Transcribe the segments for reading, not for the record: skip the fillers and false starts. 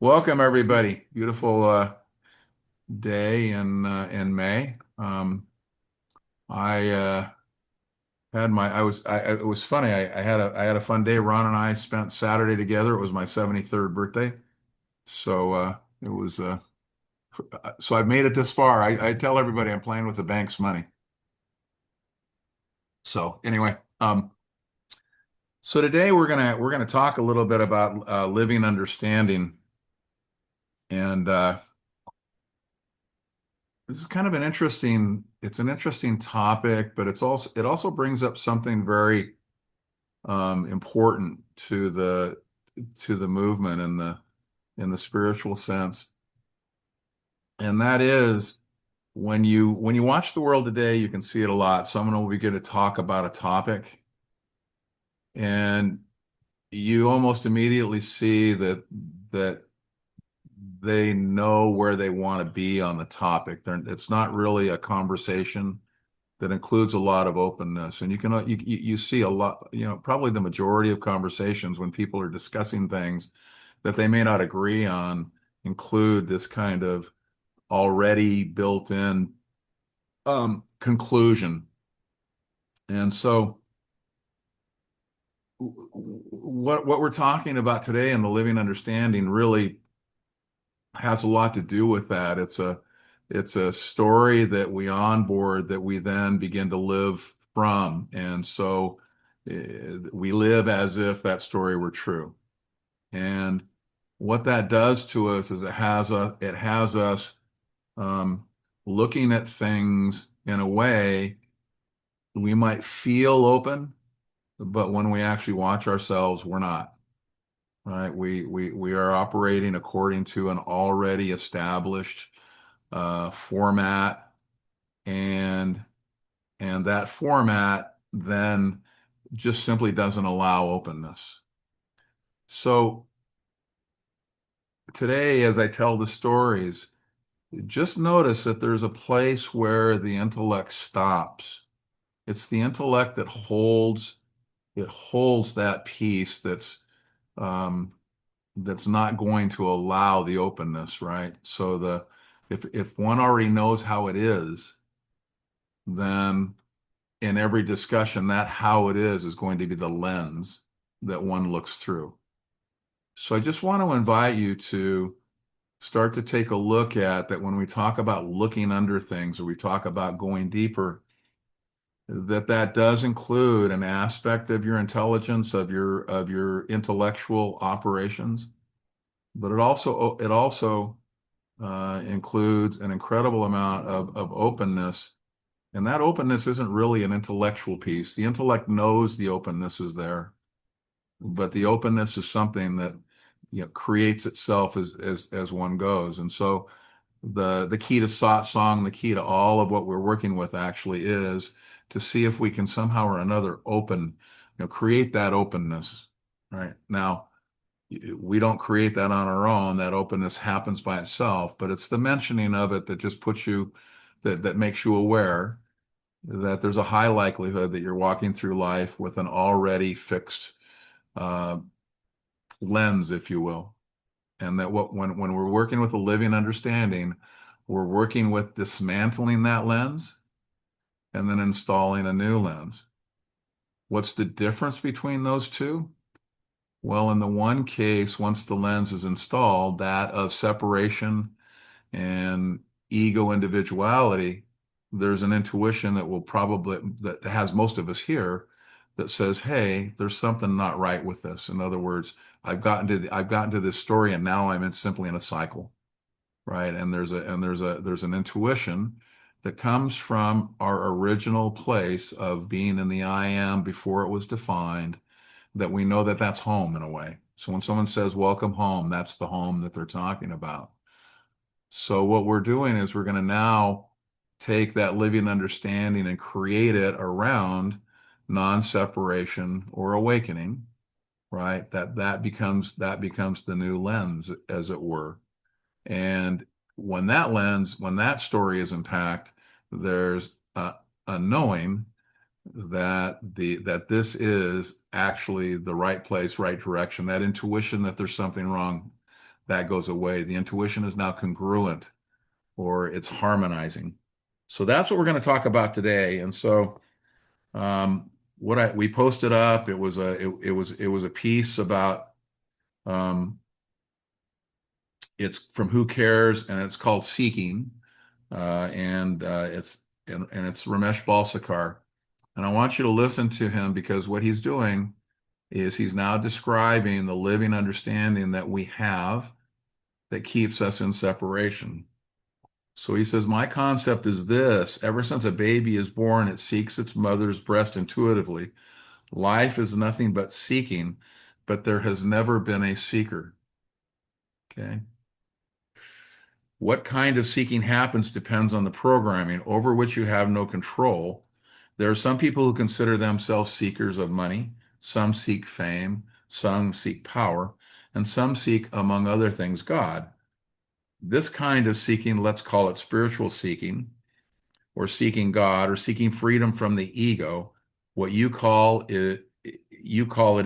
Welcome everybody. Beautiful day in May. I had my I was I it was funny. I had a fun day. Ron and I spent Saturday together. It was my 73rd birthday. So it was so I've made it this far. I tell everybody I'm playing with the bank's money. So anyway, so today we're gonna talk a little bit about living understanding. And this is kind of it's an interesting topic, but it also brings up something very important to the movement in the spiritual sense. And that is when you watch the world today, you can see it a lot. Someone will begin to talk about a topic, and you almost immediately see that they know where they want to be on the topic. It's not really a conversation that includes a lot of openness. And you see a lot, probably the majority of conversations when people are discussing things that they may not agree on include this kind of already built-in conclusion. And so what we're talking about today in the living understanding really has a lot to do with that. It's a story that we onboard that we then begin to live from. And so we live as if that story were true. And what that does to us is it has us um, looking at things in a way we might feel open, but when we actually watch ourselves, we're not. Right? We are operating according to an already established format, and that format then just simply doesn't allow openness. So today, as I tell the stories, just notice that there's a place where the intellect stops. It's the intellect that holds that piece um, that's not going to allow the openness, right? So if one already knows how it is, then in every discussion, that how it is going to be the lens that one looks through. So I just want to invite you to start to take a look at that when we talk about looking under things or we talk about going deeper, that does include an aspect of your intelligence, of your intellectual operations, but it also includes an incredible amount of openness. And that openness isn't really an intellectual piece. The intellect knows the openness is there, but the openness is something that creates itself as one goes. And so the key to Satsang, the key to all of what we're working with actually is to see if we can somehow or another create that openness. Right now, we don't create that on our own. That openness happens by itself, but it's the mentioning of it that just that makes you aware that there's a high likelihood that you're walking through life with an already fixed uh, lens, if you will. And that when we're working with a living understanding, we're working with dismantling that lens and then installing a new lens. What's the difference between those two? Well, in the one case, once the lens is installed, that of separation and ego individuality, there's an intuition that has most of us here that says, hey, there's something not right with this. In other words, I've gotten to this story and now simply in a cycle, right? And there's an intuition that comes from our original place of being in the I am before it was defined, that we know that that's home in a way. So when someone says welcome home, that's the home that they're talking about. So what we're doing is we're going to now take that living understanding and create it around non-separation or awakening, right? That becomes the new lens, as it were. And when that story is intact, there's a knowing that this is actually the right place, right direction, that intuition that there's something wrong, that goes away. The intuition is now congruent, or it's harmonizing. So that's what we're going to talk about today. And so what we posted up, it was a piece about it's from Who Cares, and it's called Seeking, and it's Ramesh Balsekar. And I want you to listen to him, because what he's doing is he's now describing the living understanding that we have that keeps us in separation. So he says, my concept is this: ever since a baby is born, it seeks its mother's breast intuitively. Life is nothing but seeking, but there has never been a seeker. Okay. What kind of seeking happens depends on the programming over which you have no control. There are some people who consider themselves seekers of money, some seek fame, some seek power, and some seek, among other things, God. This kind of seeking, let's call it spiritual seeking, or seeking God, or seeking freedom from the ego, what you call it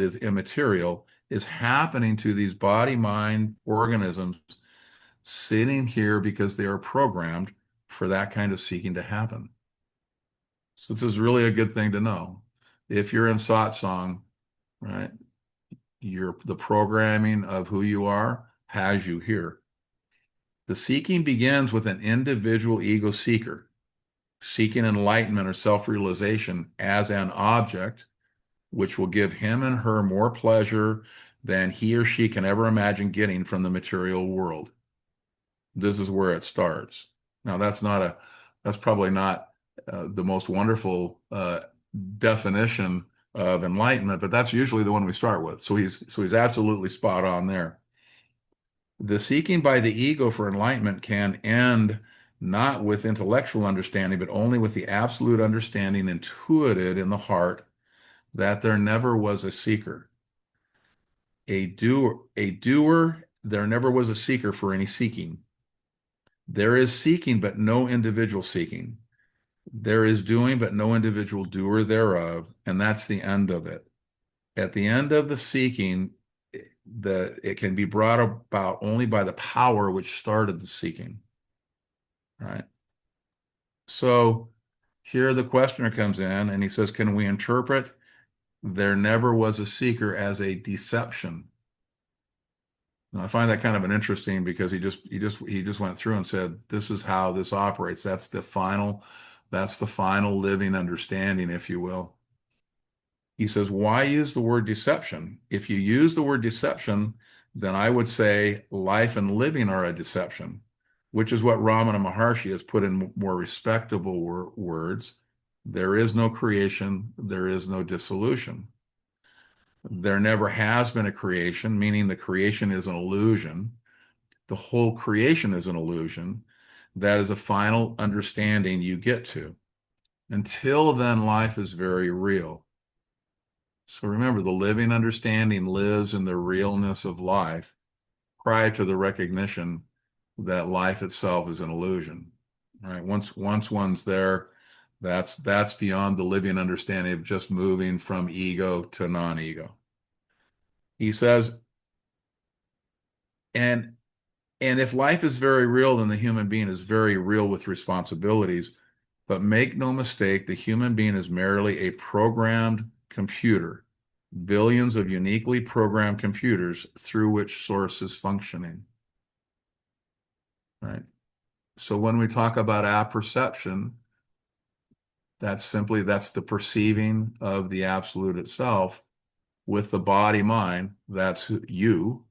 is immaterial, is happening to these body mind organisms sitting here because they are programmed for that kind of seeking to happen. So this is really a good thing to know. If you're in satsang, right, the programming of who you are has you here. The seeking begins with an individual ego seeker seeking enlightenment or self-realization as an object, which will give him and her more pleasure than he or she can ever imagine getting from the material world. This is where it starts. Now, that's probably not the most wonderful definition of enlightenment, but that's usually the one we start with. So he's absolutely spot on there. The seeking by the ego for enlightenment can end not with intellectual understanding, but only with the absolute understanding intuited in the heart that there never was a seeker. A doer, there never was a seeker for any seeking. There is seeking, but no individual seeking. There is doing, but no individual doer thereof, and that's the end of it. At the end of the seeking, it can be brought about only by the power which started the seeking. Right? So here the questioner comes in and he says, can we interpret there never was a seeker as a deception? Now, I find that kind of an interesting, because he just went through and said, this is how this operates. That's the final living understanding, if you will. He says, why use the word deception? If you use the word deception, then I would say life and living are a deception, which is what Ramana Maharshi has put in more respectable words. There is no creation, there is no dissolution. There never has been a creation, meaning the creation is an illusion. The whole creation is an illusion. That is a final understanding you get to. Until then, life is very real. So remember, the living understanding lives in the realness of life prior to the recognition that life itself is an illusion. Right? Once one's there, that's beyond the living understanding of just moving from ego to non-ego. He says, and if life is very real, then the human being is very real with responsibilities. But make no mistake, the human being is merely a programmed computer, billions of uniquely programmed computers through which source is functioning. Right? So when we talk about apperception, that's the perceiving of the absolute itself with the body mind. That's you,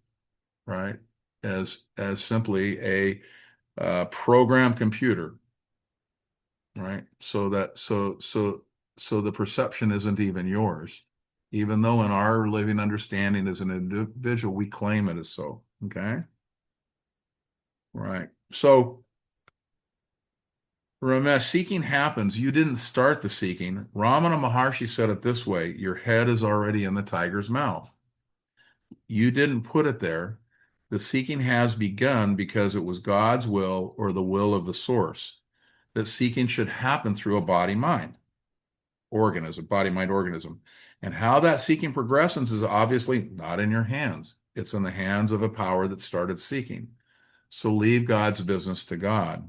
right? As simply a programmed computer, right? So the perception isn't even yours, even though in our living understanding as an individual we claim it as so. Okay, right. So Ramesh, seeking happens. You didn't start the seeking. Ramana Maharshi said it this way: your head is already in the tiger's mouth. You didn't put it there. The seeking has begun because it was God's will, or the will of the source, that seeking should happen through a body-mind organism, body-mind organism. And how that seeking progresses is obviously not in your hands. It's in the hands of a power that started seeking. So leave God's business to God.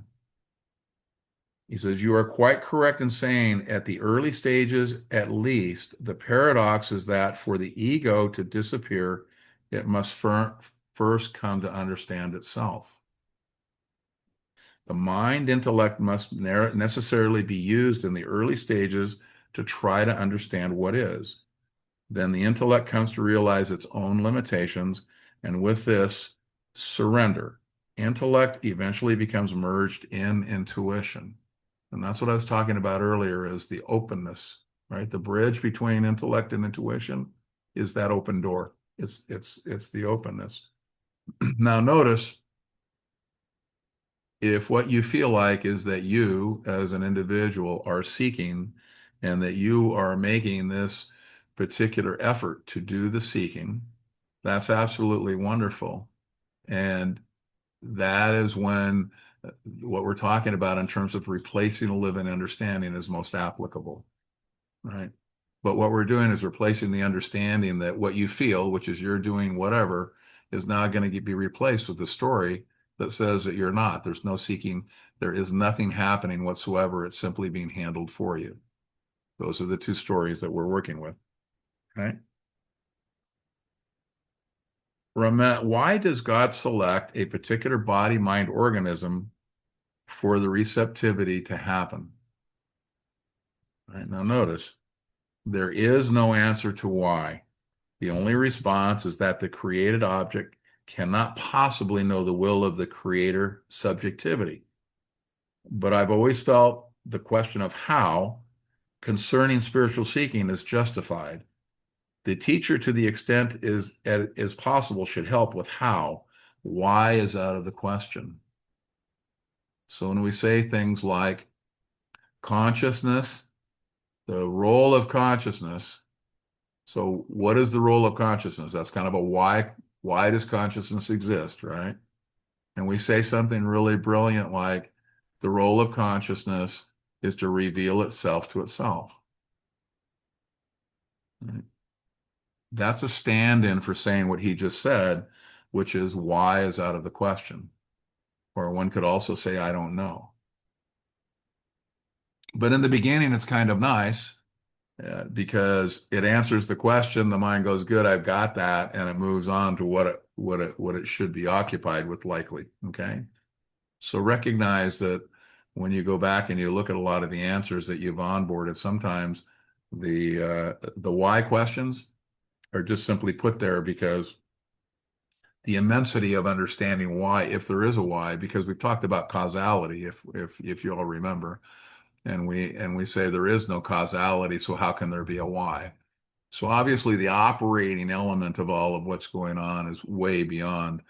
He says, you are quite correct in saying at the early stages, at least, the paradox is that for the ego to disappear, it must first come to understand itself. The mind intellect must necessarily be used in the early stages to try to understand what is. Then the intellect comes to realize its own limitations, and with this, surrender. Intellect eventually becomes merged in intuition. And that's what I was talking about earlier is the openness, right? The bridge between intellect and intuition is that open door. It's the openness. Now notice if what you feel like is that you as an individual are seeking and that you are making this particular effort to do the seeking, that's absolutely wonderful. And that is when what we're talking about in terms of replacing a living understanding is most applicable, right? But what we're doing is replacing the understanding that what you feel, which is you're doing whatever, is now going to be replaced with the story that says that you're not. There's no seeking. There is nothing happening whatsoever. It's simply being handled for you. Those are the two stories that we're working with, right? Ramesh, why does God select a particular body, mind, organism for the receptivity to happen? Right, now notice, there is no answer to why. The only response is that the created object cannot possibly know the will of the creator subjectivity. But I've always felt the question of how concerning spiritual seeking is justified. The teacher, to the extent is possible, should help with how. Why is out of the question. So when we say things like consciousness, the role of consciousness. So what is the role of consciousness? That's kind of a why does consciousness exist, right? And we say something really brilliant like the role of consciousness is to reveal itself to itself. Right? That's a stand-in for saying what he just said, which is why is out of the question. Or one could also say, I don't know. But in the beginning, it's kind of nice because it answers the question. The mind goes, good, I've got that. And it moves on to what it should be occupied with likely. Okay. So recognize that when you go back and you look at a lot of the answers that you've onboarded, sometimes the why questions are just simply put there because the immensity of understanding why, if there is a why, because we've talked about causality, if you all remember, and we say there is no causality, so how can there be a why? So obviously the operating element of all of what's going on is way beyond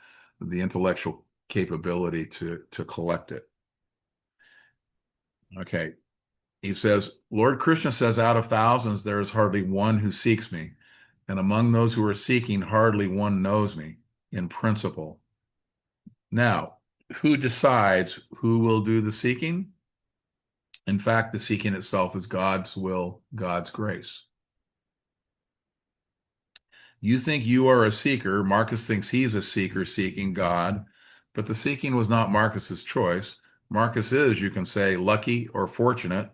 the intellectual capability to collect it. Okay. He says, Lord Krishna says, out of thousands, there is hardly one who seeks me. And among those who are seeking, hardly one knows me in principle. Now, who decides who will do the seeking? In fact, the seeking itself is God's will, God's grace. You think you are a seeker. Marcus thinks he's a seeker seeking God, but the seeking was not Marcus's choice. Marcus is, you can say, lucky or fortunate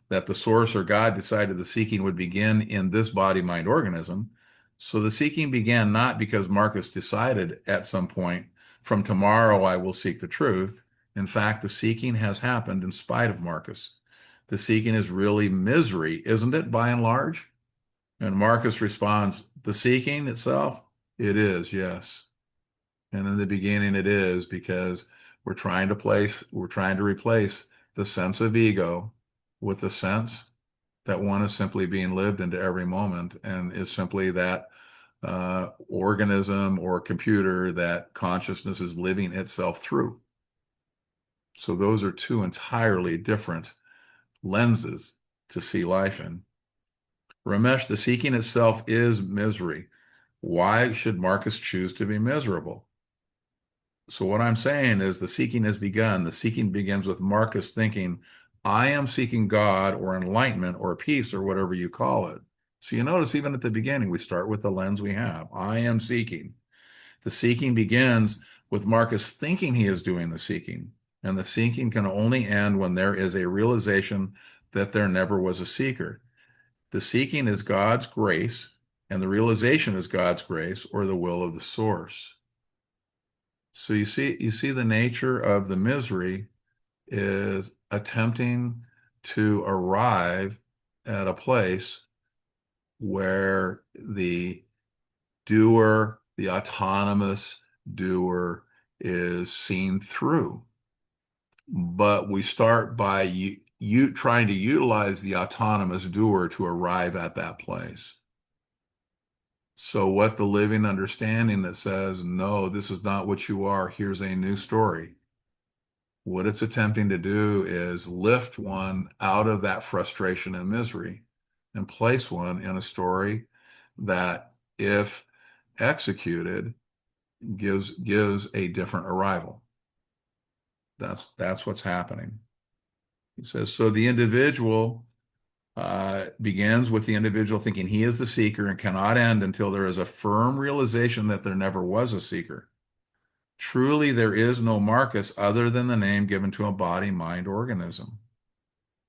that the source or God decided the seeking would begin in this body, mind, organism. So the seeking began not because Marcus decided at some point, from tomorrow I will seek the truth. In fact, the seeking has happened in spite of Marcus. The seeking is really misery, isn't it, by and large? And Marcus responds, the seeking itself? It is, yes. And in the beginning it is because we're trying to replace the sense of ego with the sense that one is simply being lived into every moment and is simply that organism or computer that consciousness is living itself through. So those are two entirely different lenses to see life in. Ramesh, the seeking itself is misery. Why should Marcus choose to be miserable? So what I'm saying is the seeking has begun. The seeking begins with Marcus thinking, I am seeking God or enlightenment or peace or whatever you call it. So you notice even at the beginning, we start with the lens we have. I am seeking. The seeking begins with Marcus thinking he is doing the seeking, and the seeking can only end when there is a realization that there never was a seeker. The seeking is God's grace, and the realization is God's grace or the will of the source. So you see the nature of the misery is attempting to arrive at a place where the doer, the autonomous doer, is seen through. But we start by you trying to utilize the autonomous doer to arrive at that place. So what the living understanding that says, no, this is not what you are, here's a new story. What it's attempting to do is lift one out of that frustration and misery and place one in a story that, if executed, gives a different arrival. That's what's happening. He says, so the individual begins with the individual thinking he is the seeker and cannot end until there is a firm realization that there never was a seeker. Truly, there is no Marcus other than the name given to a body, mind, organism.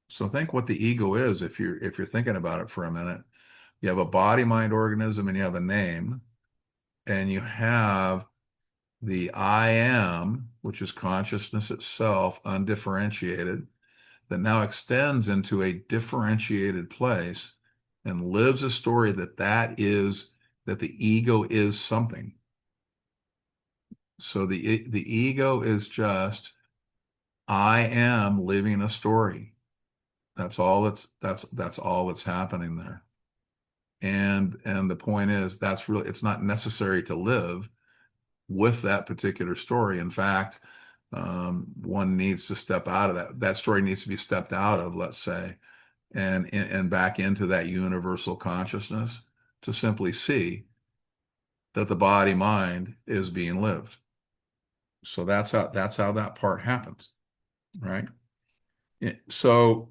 So think what the ego is if you're thinking about it for a minute. You have a body, mind, organism, and you have a name, and you have the I am, which is consciousness itself, undifferentiated, that now extends into a differentiated place and lives a story that the ego is something. So the ego is just I am living a story. That's all that's happening there. And the point is it's not necessary to live with that particular story. In fact, one needs to step out of that. That story needs to be stepped out of, let's say, and back into that universal consciousness to simply see that the body mind is being lived. So that's how that part happens, right? So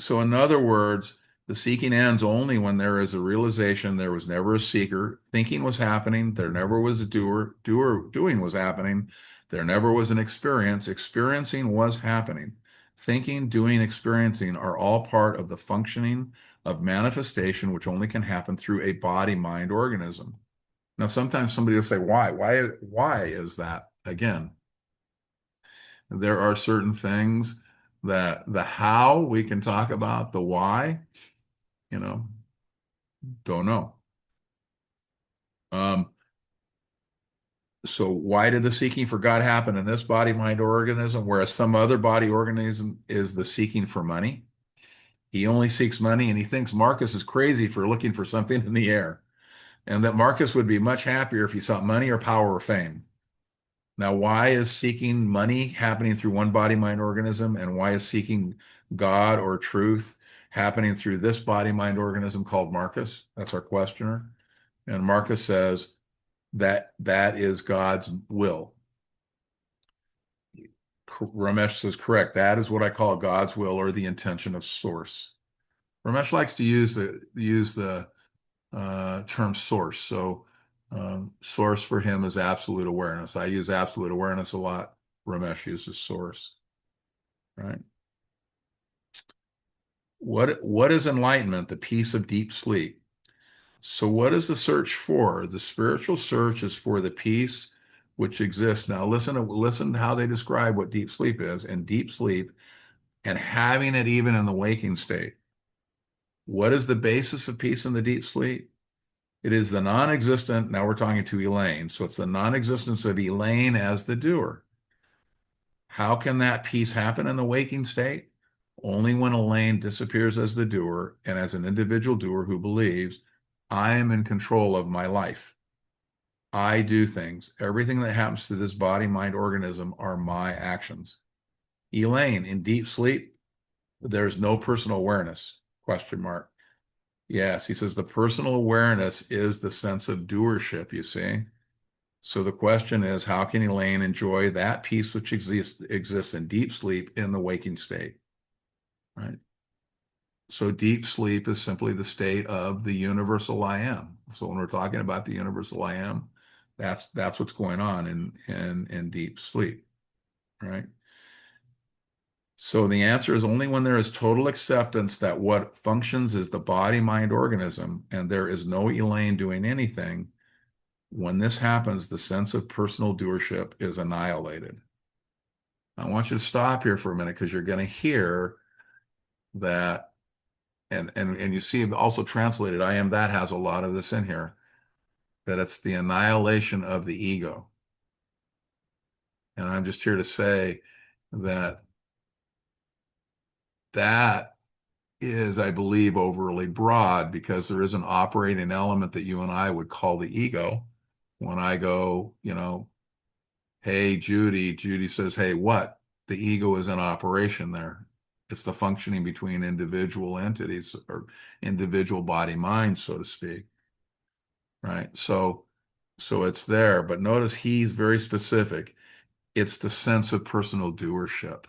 in other words, the seeking ends only when there is a realization there was never a seeker. Thinking was happening. There never was a doer. Doing was happening. There never was an experience. Experiencing was happening. Thinking, doing, experiencing are all part of the functioning of manifestation, which only can happen through a body, mind, organism. Now, sometimes somebody will say, why? Why is that? Again, there are certain things that the how we can talk about, the why, you know, don't know. Um, so why did the seeking for God happen in this body, mind, organism, whereas some other body organism is the seeking for money? He only seeks money, and he thinks Marcus is crazy for looking for something in the air, and that Marcus would be much happier if he sought money or power or fame. Now, why is seeking money happening through one body, mind, organism, and why is seeking God or truth happening through this body, mind, organism called Marcus? That's our questioner. And Marcus says that is God's will. Ramesh says, correct. That is what I call God's will or the intention of source. Ramesh likes to use the term source. So source for him is absolute awareness. I use absolute awareness a lot. Ramesh uses source, right? What is enlightenment? The peace of deep sleep. So what is the search for? The spiritual search is for the peace which exists. Now listen to how they describe what deep sleep is. And deep sleep and having it even in the waking state. What is the basis of peace in the deep sleep? It is the non-existent, now we're talking to Elaine, so it's the non-existence of Elaine as the doer. How can that peace happen in the waking state? Only when Elaine disappears as the doer and as an individual doer who believes, I am in control of my life. I do things. Everything that happens to this body, mind, organism are my actions. Elaine, in deep sleep, there's no personal awareness, question mark. Yes, he says the personal awareness is the sense of doership, you see. So the question is, how can Elaine enjoy that peace which exists in deep sleep in the waking state, right? So deep sleep is simply the state of the universal I am. So when we're talking about the universal I am, That's what's going on in deep sleep, right? So the answer is only when there is total acceptance that what functions is the body-mind organism and there is no Elaine doing anything. When this happens, the sense of personal doership is annihilated. I want you to stop here for a minute because you're going to hear that, and you see also translated, I am that has a lot of this in here, that it's the annihilation of the ego. And I'm just here to say that that is, I believe, overly broad because there is an operating element that you and I would call the ego. When I go, hey, Judy, Judy says, hey, what? The ego is in operation there. It's the functioning between individual entities or individual body mind, so to speak. Right. So it's there. But notice he's very specific. It's the sense of personal doership.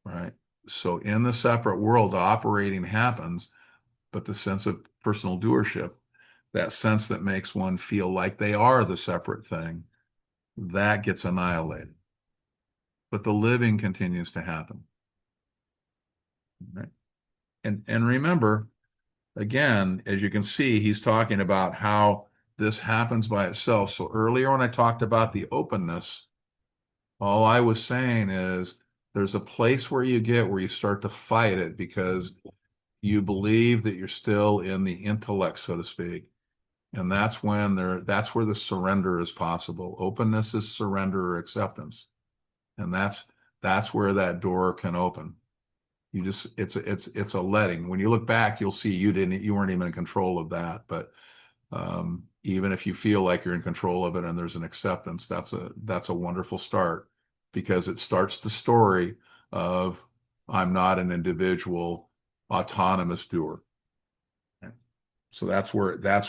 Right. So in the separate world, operating happens, but the sense of personal doership, that sense that makes one feel like they are the separate thing, that gets annihilated. But the living continues to happen. Right? And remember, again, as you can see, he's talking about how this happens by itself. So earlier when I talked about the openness, all I was saying is there's a place where you get where you start to fight it because you believe that you're still in the intellect, so to speak. And that's where the surrender is possible. Openness is surrender or acceptance. And that's where that door can open. It's a letting. When you look back, you'll see you weren't even in control of that. But even if you feel like you're in control of it and there's an acceptance, that's a wonderful start because it starts the story of I'm not an individual autonomous doer. So that's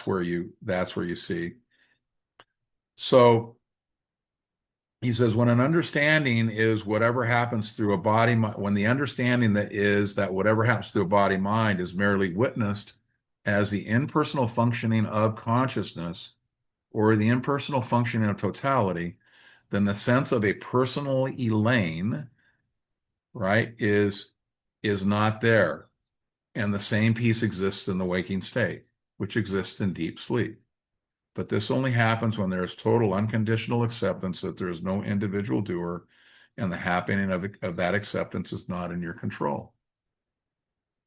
where you see. So he says when an understanding is whatever happens through a body mind, when the understanding that is that whatever happens through a body mind is merely witnessed as the impersonal functioning of consciousness or the impersonal functioning of totality, then the sense of a personal Elaine, right, is not there. And the same peace exists in the waking state, which exists in deep sleep. But this only happens when there is total unconditional acceptance that there is no individual doer, and the happening of that acceptance is not in your control.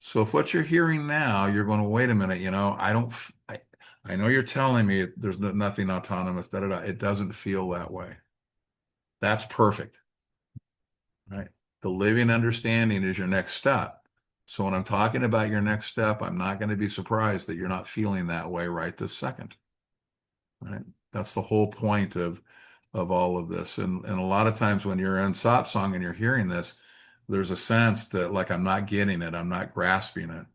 So if what you're hearing now, you're going to wait a minute, I know you're telling me there's nothing autonomous, da da da. It doesn't feel that way. That's perfect, right? The living understanding is your next step. So when I'm talking about your next step, I'm not going to be surprised that you're not feeling that way right this second. Right? That's the whole point of all of this. And a lot of times when you're in satsang and you're hearing this, there's a sense that like I'm not getting it, I'm not grasping it.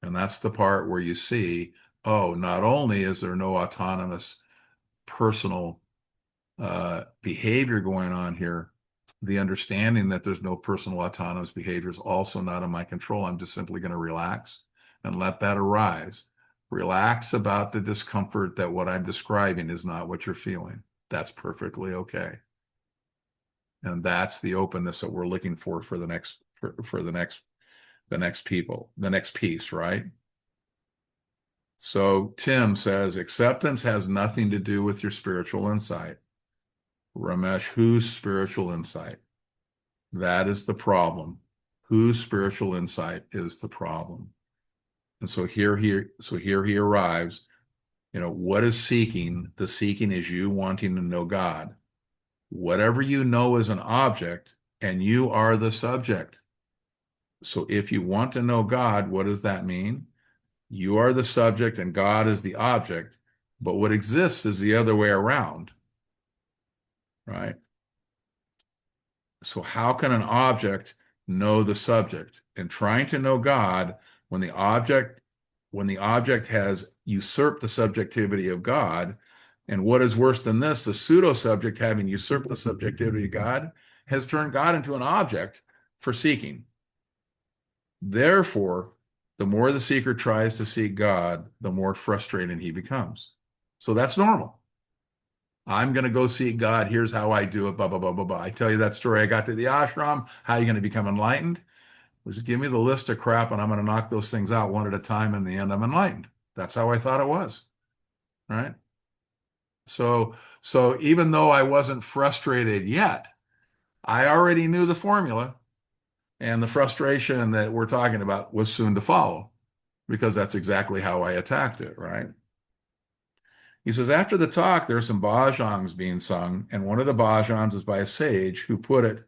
And that's the part where you see, oh, not only is there no autonomous personal behavior going on here, the understanding that there's no personal autonomous behavior is also not in my control. I'm just simply going to relax and let that arise. Relax about the discomfort that what I'm describing is not what you're feeling. That's perfectly okay. And that's the openness that we're looking for the next piece, right? So Tim says acceptance has nothing to do with your spiritual insight. Ramesh, whose spiritual insight? That is the problem. Whose spiritual insight is the problem? And so here he arrives. What is seeking? The seeking is you wanting to know God. Whatever you know is an object, and you are the subject. So if you want to know God, what does that mean? You are the subject and God is the object, but what exists is the other way around, right? So how can an object know the subject? And trying to know God when the object has usurped the subjectivity of God, and what is worse than this, the pseudo subject having usurped the subjectivity of God has turned God into an object for seeking. Therefore, the more the seeker tries to seek God, the more frustrated he becomes. So that's normal. I'm going to go seek God. Here's how I do it. Blah, blah, blah, blah, blah. I tell you that story. I got to the ashram. How are you going to become enlightened? Was give me the list of crap and I'm going to knock those things out one at a time. In the end, I'm enlightened. That's how I thought it was. Right. So, so even though I wasn't frustrated yet, I already knew the formula, and the frustration that we're talking about was soon to follow because that's exactly how I attacked it. Right. He says, after the talk, there are some bhajangs being sung, and one of the bhajans is by a sage who put it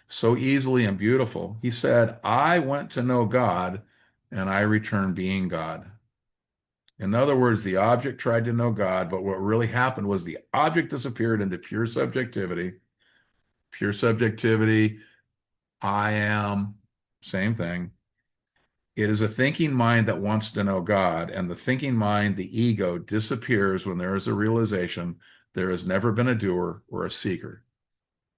so easily and beautiful. He said, I went to know God, and I returned being God. In other words, the object tried to know God, but what really happened was the object disappeared into pure subjectivity. Pure subjectivity, I am, same thing. It is a thinking mind that wants to know God, and the thinking mind, the ego, disappears when there is a realization there has never been a doer or a seeker.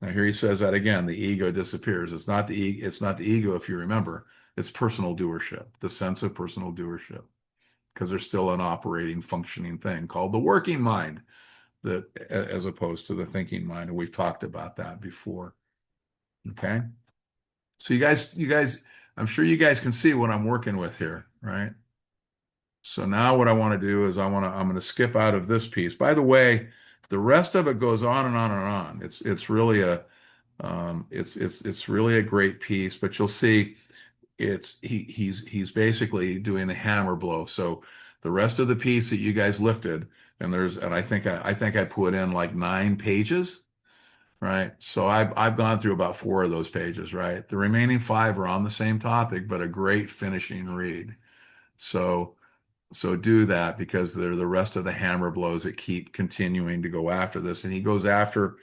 Now here he says that again, the ego disappears. It's not the ego, if you remember. It's personal doership, the sense of personal doership, because there's still an operating, functioning thing called the working mind, that as opposed to the thinking mind. And we've talked about that before. Okay. So you guys, I'm sure you guys can see what I'm working with here, right? So now what I want to do is I'm going to skip out of this piece. By the way, the rest of it goes on and on and on. It's really a it's really a great piece, but you'll see he's basically doing the hammer blow. So the rest of the piece that you guys lifted, and I think I put in like 9 pages, right? So I've gone through about 4 of those pages, right? The remaining 5 are on the same topic, but a great finishing read. So so do that because they're the rest of the hammer blows that keep continuing to go after this. And he goes after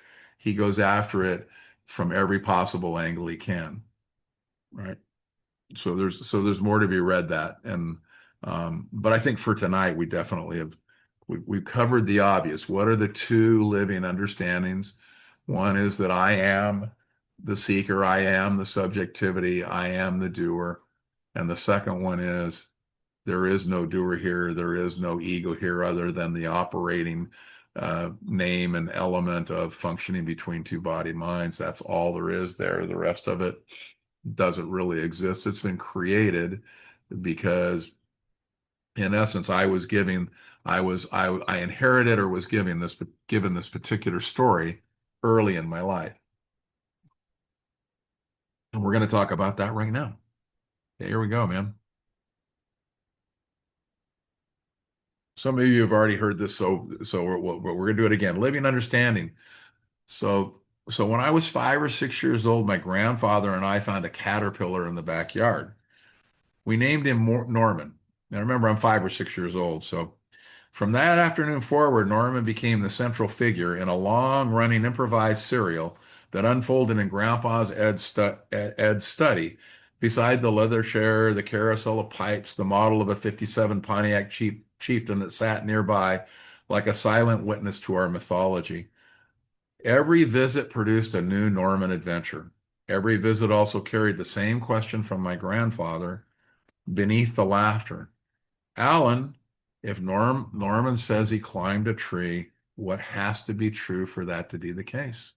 it from every possible angle he can. Right. So there's more to be read that. And but I think for tonight we definitely we've covered the obvious. What are the two living understandings? One is that I am the seeker, I am the subjectivity, I am the doer. And the second one is there is no doer here. There is no ego here other than the operating name and element of functioning between two body minds. That's all there is there. The rest of it doesn't really exist. It's been created because, in essence, I inherited or was given this particular story early in my life, and we're going to talk about that right now. Okay, here we go, man. Some of you have already heard this, so we're going to do it again. Living understanding. So when I was 5 or 6 years old, my grandfather and I found a caterpillar in the backyard. We named him Norman. Now remember, I'm 5 or 6 years old. So from that afternoon forward, Norman became the central figure in a long-running improvised serial that unfolded in Grandpa's Ed's study, beside the leather chair, the carousel of pipes, the model of a '57 Pontiac chieftain that sat nearby like a silent witness to our mythology. Every visit produced a new Norman adventure. Every visit also carried the same question from my grandfather beneath the laughter. Alan, if Norman says he climbed a tree, what has to be true for that to be the case?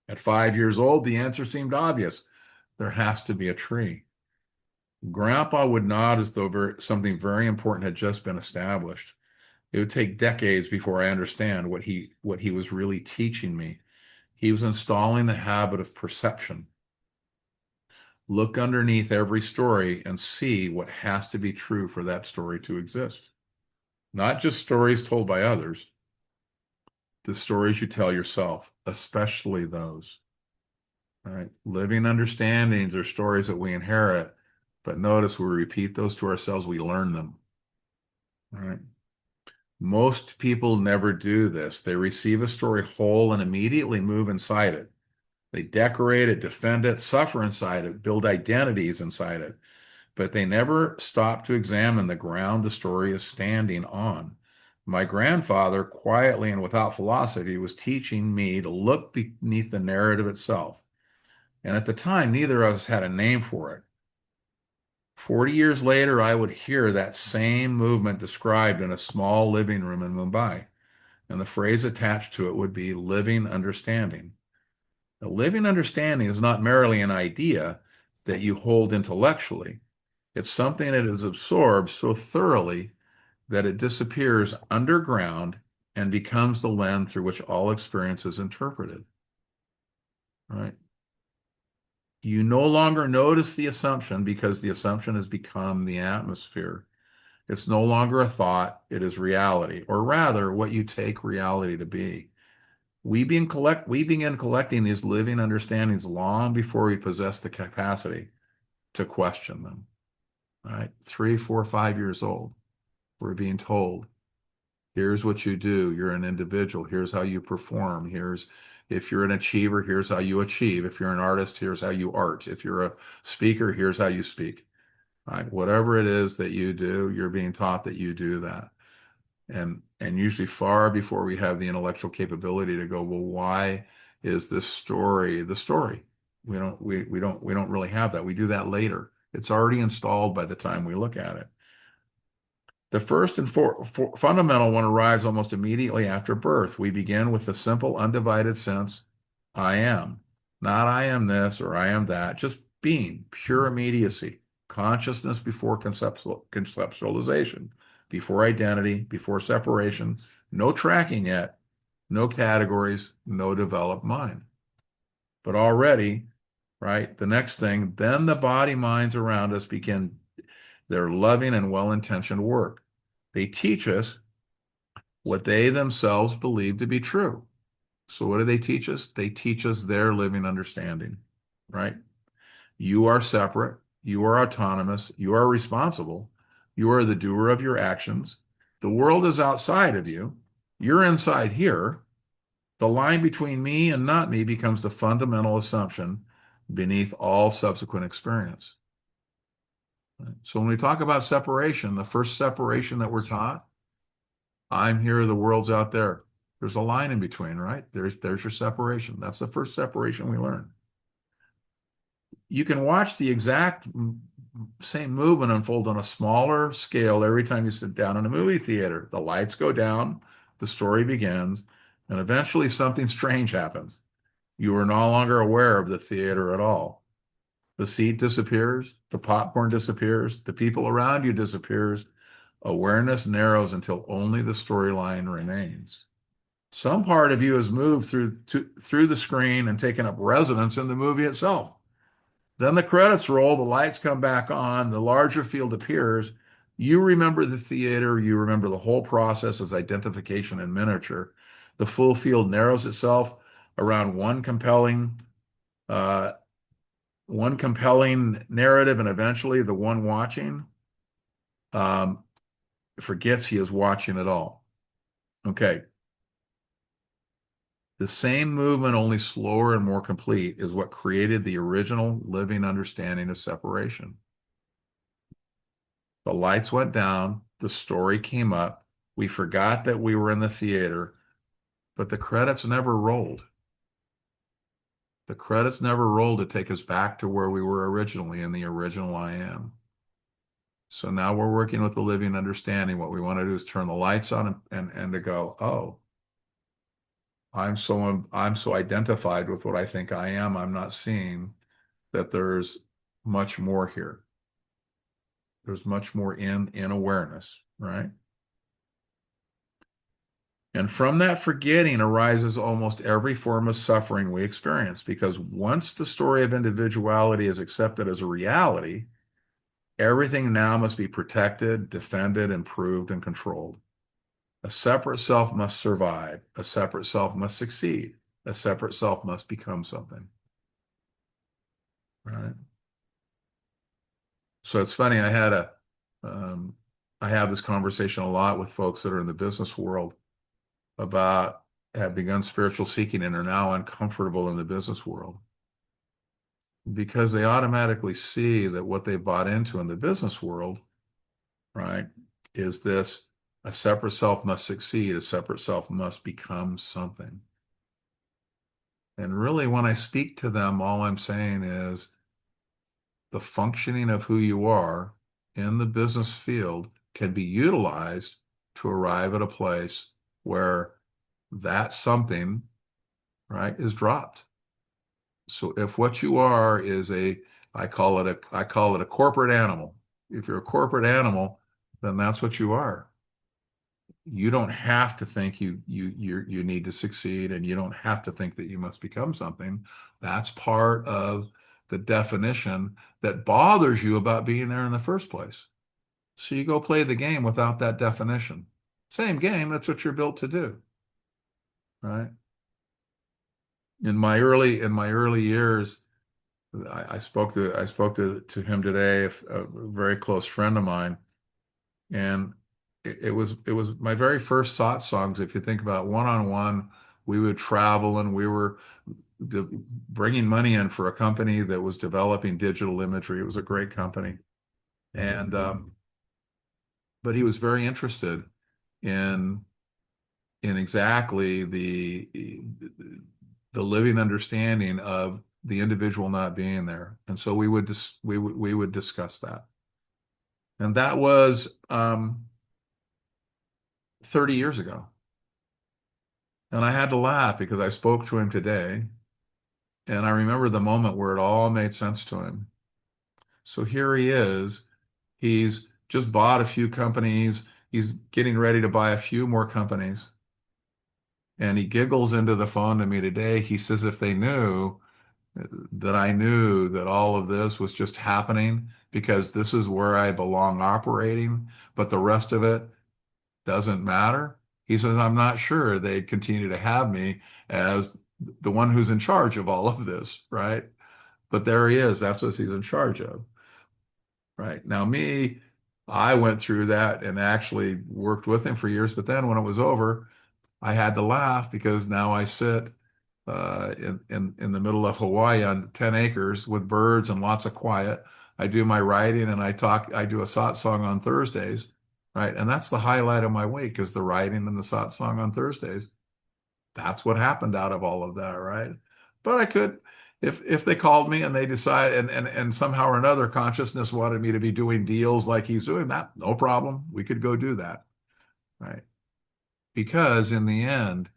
At 5 years old, the answer seemed obvious. There has to be a tree. Grandpa would nod as though something very important had just been established. It would take decades before I understand what he was really teaching me. He was installing the habit of perception. Look underneath every story and see what has to be true for that story to exist. Not just stories told by others, the stories you tell yourself, especially those. All right. Living understandings are stories that we inherit, but notice we repeat those to ourselves, we learn them. All right. Most people never do this. They receive a story whole and immediately move inside it. They decorate it, defend it, suffer inside it, build identities inside it, but they never stop to examine the ground the story is standing on. My grandfather, quietly and without philosophy, was teaching me to look beneath the narrative itself. And at the time, neither of us had a name for it. 40 years later, I would hear that same movement described in a small living room in Mumbai, and the phrase attached to it would be living understanding. A living understanding is not merely an idea that you hold intellectually. It's something that is absorbed so thoroughly that it disappears underground and becomes the lens through which all experience is interpreted, right? You no longer notice the assumption because the assumption has become the atmosphere. It's no longer a thought, it is reality, or rather, what you take reality to be. We begin collecting these living understandings long before we possess the capacity to question them, right? 3, 4, 5 years old, we're being told, here's what you do. You're an individual. Here's how you perform. If you're an achiever, here's how you achieve. If you're an artist, here's how you art. If you're a speaker, here's how you speak. Right? Whatever it is that you do, you're being taught that you do that. And usually far before we have the intellectual capability to go, well, why is this story the story? We don't really have that. We do that later. It's already installed by the time we look at it. The first and fundamental one arrives almost immediately after birth. We begin with the simple, undivided sense, I am. Not I am this or I am that, just being, pure immediacy, consciousness before conceptualization, before identity, before separation, no tracking yet, no categories, no developed mind. But already, right, the next thing, then the body minds around us begin their loving and well-intentioned work. They teach us what they themselves believe to be true. So what do they teach us? They teach us their living understanding, right? You are separate. You are autonomous. You are responsible. You are the doer of your actions. The world is outside of you. You're inside here. The line between me and not me becomes the fundamental assumption beneath all subsequent experience. So when we talk about separation, the first separation that we're taught, I'm here, the world's out there. There's a line in between, right? There's your separation. That's the first separation we learn. You can watch the exact same movement unfold on a smaller scale every time you sit down in a movie theater. The lights go down, the story begins, and eventually something strange happens. You are no longer aware of the theater at all. The seat disappears, the popcorn disappears, the people around you disappears. Awareness narrows until only the storyline remains. Some part of you has moved through the screen and taken up residence in the movie itself. Then the credits roll, the lights come back on, the larger field appears. You remember the theater, you remember the whole process as identification in miniature. The full field narrows itself around uh, one compelling narrative, and eventually the one watching um, forgets he is watching it all. Okay. The same movement, only slower and more complete, is what created the original living understanding of separation. The lights went down, the story came up, we forgot that we were in the theater, but the credits never rolled. The credits never rolled to take us back to where we were originally in the original I am. So now we're working with the living understanding. What we want to do is turn the lights on and to go, oh, I'm so identified with what I think I am. I'm not seeing that there's much more here. There's much more in awareness, right? And from that forgetting arises almost every form of suffering we experience, because once the story of individuality is accepted as a reality, everything now must be protected, defended, improved, and controlled. A separate self must survive. A separate self must succeed. A separate self must become something, right? So it's funny, I have this conversation a lot with folks that are in the business world about have begun spiritual seeking and are now uncomfortable in the business world because they automatically see that what they bought into in the business world, right, is this: a separate self must succeed, a separate self must become something. And really, when I speak to them, all I'm saying is the functioning of who you are in the business field can be utilized to arrive at a place where that something, right, is dropped. So if what you are is I call it a corporate animal. If you're a corporate animal, then that's what you are. You don't have to think you need to succeed, and you don't have to think that you must become something. That's part of the definition that bothers you about being there in the first place. So you go play the game without that definition. Same game, that's what you're built to do, right? In my early years, I spoke to him today, a very close friend of mine, and it was my very first songs. If you think about one-on-one, we would travel and we were de bringing money in for a company that was developing digital imagery. It was a great company, and but he was very interested in exactly the living understanding of the individual not being there. And so we would discuss that. And that was 30 years ago. And I had to laugh because I spoke to him today, and I remember the moment where it all made sense to him. So here he is. He's just bought a few companies. He's getting ready to buy a few more companies. And he giggles into the phone to me today. He says, if they knew that I knew that all of this was just happening because this is where I belong operating, but the rest of it doesn't matter. He says, I'm not sure they'd continue to have me as the one who's in charge of all of this, right? But there he is. That's what he's in charge of, right? Now, me, I went through that and actually worked with him for years. But then when it was over, I had to laugh because now I sit in the middle of Hawaii on 10 acres with birds and lots of quiet. I do my writing and I do a satsang on Thursdays, right? And that's the highlight of my week is the writing and the satsang on Thursdays. That's what happened out of all of that, right? But I could, if they called me and they decide and somehow or another consciousness wanted me to be doing deals like he's doing that, no problem. We could go do that, right? Because in the end,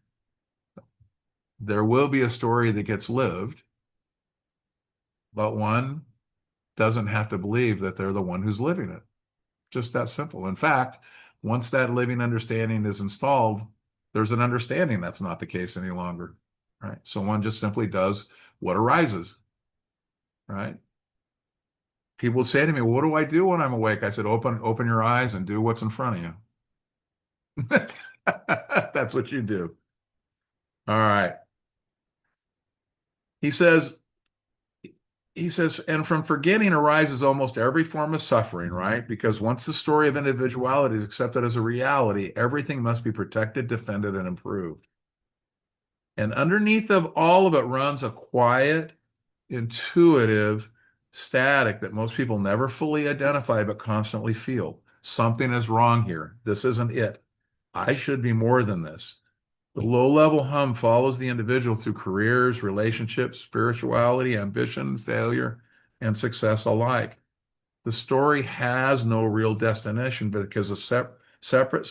there will be a story that gets lived, but one doesn't have to believe that they're the one who's living it. Just that simple. In fact, once that living understanding is installed, there's an understanding that's not the case any longer, right? So one just simply does what arises, right? People say to me, well, what do I do when I'm awake? I said, open your eyes and do what's in front of you. That's what you do. All right. He says, and from forgetting arises almost every form of suffering, right? Because once the story of individuality is accepted as a reality, everything must be protected, defended, and improved. And underneath of all of it runs a quiet, intuitive static that most people never fully identify but constantly feel. Something is wrong here. This isn't it. I should be more than this. The low-level hum follows the individual through careers, relationships, spirituality, ambition, failure, and success alike. The story has no real destination because the separate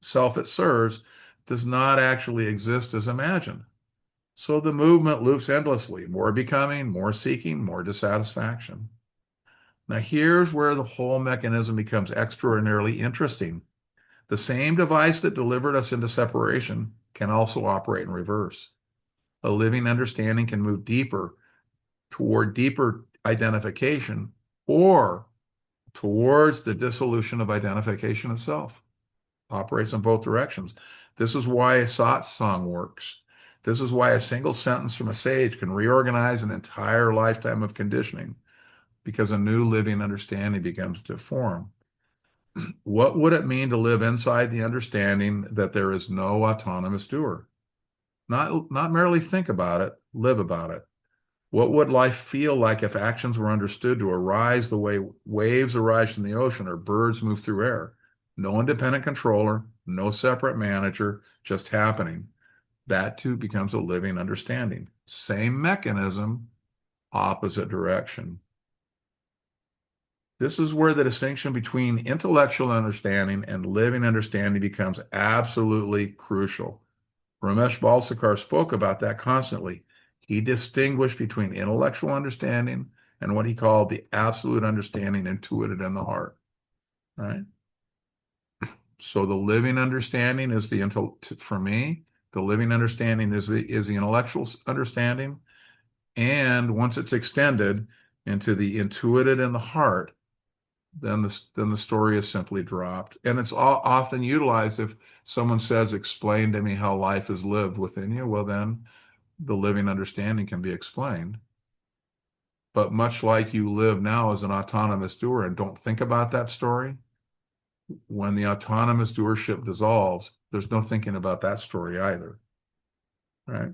self it serves does not actually exist as imagined. So the movement loops endlessly, more becoming, more seeking, more dissatisfaction. Now, here's where the whole mechanism becomes extraordinarily interesting. The same device that delivered us into separation can also operate in reverse. A living understanding can move deeper toward deeper identification or towards the dissolution of identification itself. Operates in both directions. This is why a satsang works. This is why a single sentence from a sage can reorganize an entire lifetime of conditioning because a new living understanding begins to form. What would it mean to live inside the understanding that there is no autonomous doer? Not merely think about it, live about it. What would life feel like if actions were understood to arise the way waves arise from the ocean or birds move through air? No independent controller, no separate manager, just happening. That too becomes a living understanding. Same mechanism, opposite direction. This is where the distinction between intellectual understanding and living understanding becomes absolutely crucial. Ramesh Balsekar spoke about that constantly. He distinguished between intellectual understanding and what he called the absolute understanding intuited in the heart, right? So the living understanding is for me, the living understanding is the intellectual understanding. And once it's extended into the intuited in the heart, then the story is simply dropped. And it's often utilized if someone says, explain to me how life is lived within you. Well, then the living understanding can be explained. But much like you live now as an autonomous doer and don't think about that story, when the autonomous doership dissolves, there's no thinking about that story either, right?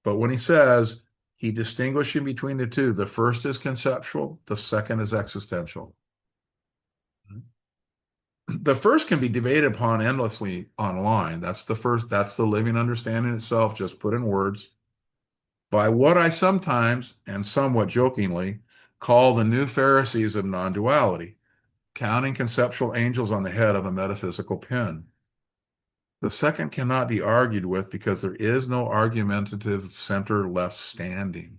But when he says he distinguishing between the two, the first is conceptual, the second is existential. The first can be debated upon endlessly online. That's the living understanding itself, just put in words, by what I sometimes, and somewhat jokingly, call the new Pharisees of non-duality, counting conceptual angels on the head of a metaphysical pin. The second cannot be argued with because there is no argumentative center left standing.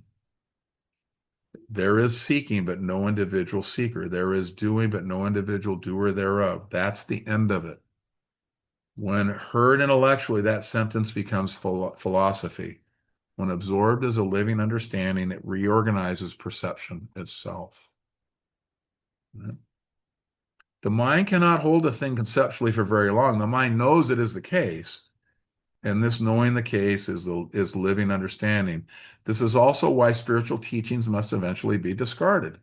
There is seeking, but no individual seeker. There is doing, but no individual doer thereof. That's the end of it. When heard intellectually, that sentence becomes philosophy. When absorbed as a living understanding, it reorganizes perception itself. The mind cannot hold a thing conceptually for very long. The mind knows it is the case, and this knowing the case is living understanding. This is also why spiritual teachings must eventually be discarded.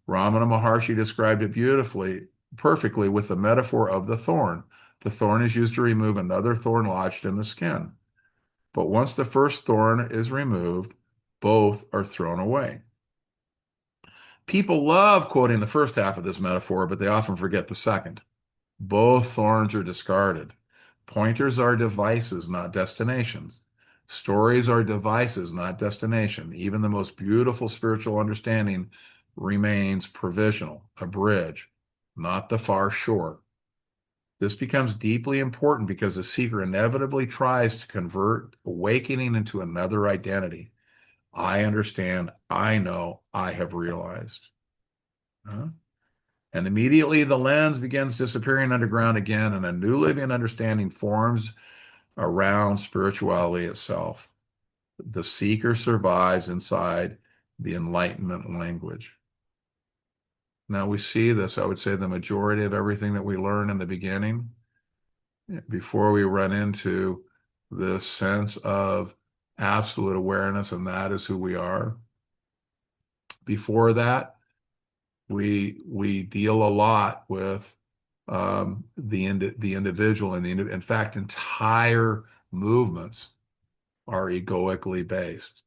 Ramana Maharshi described it perfectly with the metaphor of the thorn. The thorn is used to remove another thorn lodged in the skin. But once the first thorn is removed, both are thrown away. People love quoting the first half of this metaphor, but they often forget the second. Both thorns are discarded. Pointers are devices, not destinations. Stories are devices, not destination. Even the most beautiful spiritual understanding remains provisional, a bridge, not the far shore. This becomes deeply important because the seeker inevitably tries to convert awakening into another identity. I understand, I know, I have realized. Huh? And immediately the lens begins disappearing underground again, and a new living understanding forms around spirituality itself. The seeker survives inside the enlightenment language. Now we see this, I would say the majority of everything that we learn in the beginning, before we run into this sense of absolute awareness, and that is who we are. Before that, we deal a lot with the individual, and in fact, entire movements are egoically based,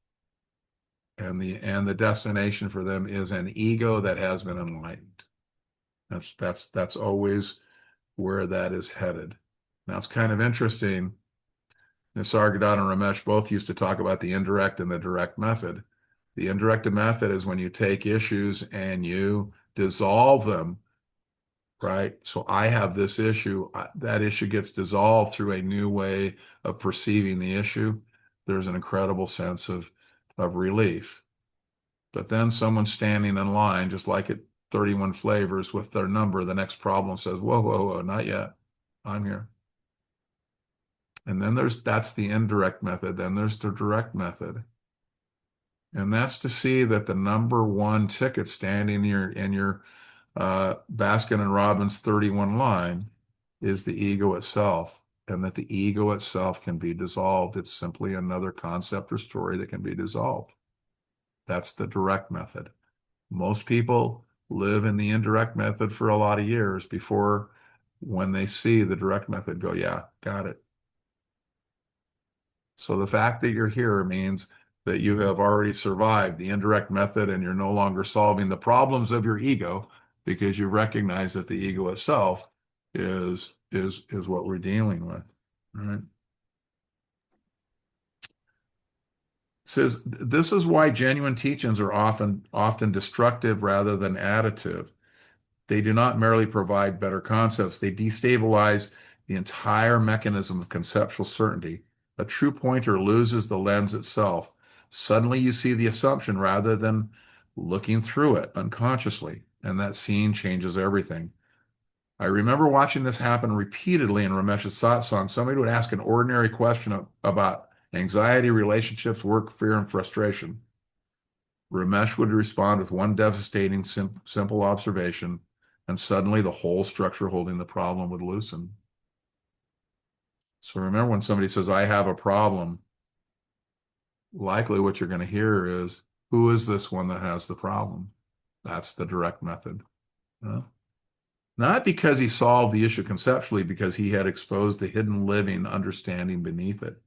and the destination for them is an ego that has been enlightened. That's always where that is headed. Now it's kind of interesting. Nisargadatta and Ramesh both used to talk about the indirect and the direct method. The indirect method is when you take issues and you dissolve them, right? So I have this issue, that issue gets dissolved through a new way of perceiving the issue. There's an incredible sense of relief. But then someone standing in line, just like at 31 flavors with their number, the next problem says, whoa, whoa, whoa, not yet. I'm here. And then that's the indirect method. Then there's the direct method. And that's to see that the number one ticket standing in your Baskin and Robbins 31 line is the ego itself, and that the ego itself can be dissolved. It's simply another concept or story that can be dissolved. That's the direct method. Most people live in the indirect method for a lot of years before, when they see the direct method, go, yeah, got it. So the fact that you're here means that you have already survived the indirect method, and you're no longer solving the problems of your ego, because you recognize that the ego itself is what we're dealing with. All right. It says this is why genuine teachings are often destructive rather than additive. They do not merely provide better concepts, they destabilize the entire mechanism of conceptual certainty. A true pointer loses the lens itself. Suddenly you see the assumption rather than looking through it unconsciously, and that scene changes everything. I remember watching this happen repeatedly in Ramesh's satsang. Somebody would ask an ordinary question about anxiety, relationships, work, fear, and frustration. Ramesh would respond with one devastating, simple observation, and suddenly the whole structure holding the problem would loosen. So remember, when somebody says, I have a problem, likely what you're going to hear is, who is this one that has the problem? That's the direct method. Huh? Not because he solved the issue conceptually, because he had exposed the hidden living understanding beneath it.